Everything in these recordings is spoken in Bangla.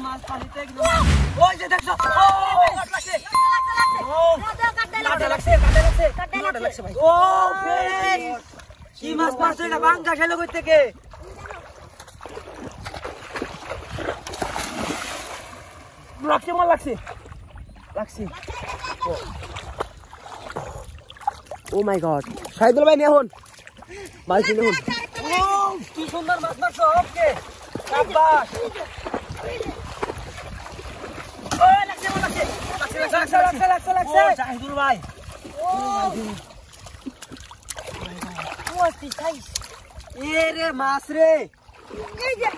মাছ পানিতে একদম ওই যে দেখছো ও লাগছে ও কাটে লাগছে ভাই ও কি মাছ মারছো এটা বাঙ্গা খেলো কই থেকে লাগছে মাল লাগছে ও মাই গড শাহিদুল ভাই নেহন মাছ নেহন ও কি সুন্দর মাছ মারছো ওকে শাবাশ ও লাগছে ও শাহিদুল ভাই ও ওয়াস্তি সাইজ এ রে মাছ রে এই যে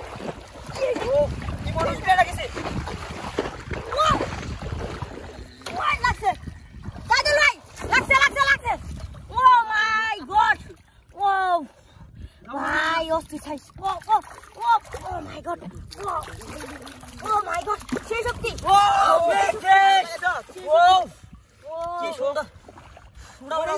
ও কি বড় স্প্রে লাগছে লাগছে শাহিদুল ভাই লাগছে ও মাই গড ও ভাই ওয়াস্তি size oh my god oh my god সেই শক্তি ও ও কি সুন্দর উড়া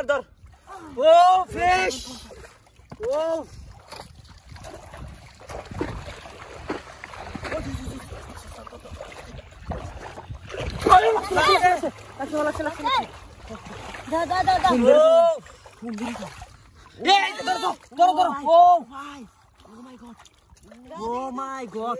ধর ও ফিশ ও Oh my god.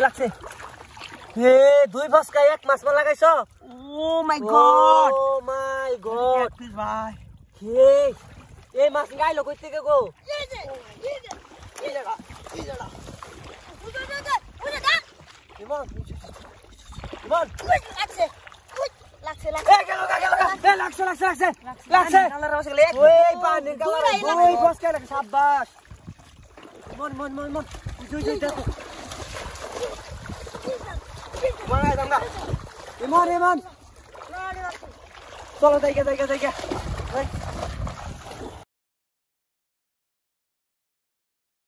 লাগছে এ দুই বস্কা এক মাছ মা লাগাইছো ও মাই গড ভাই এই মাছ গাইলো কই থেকে গো চলো জায়গা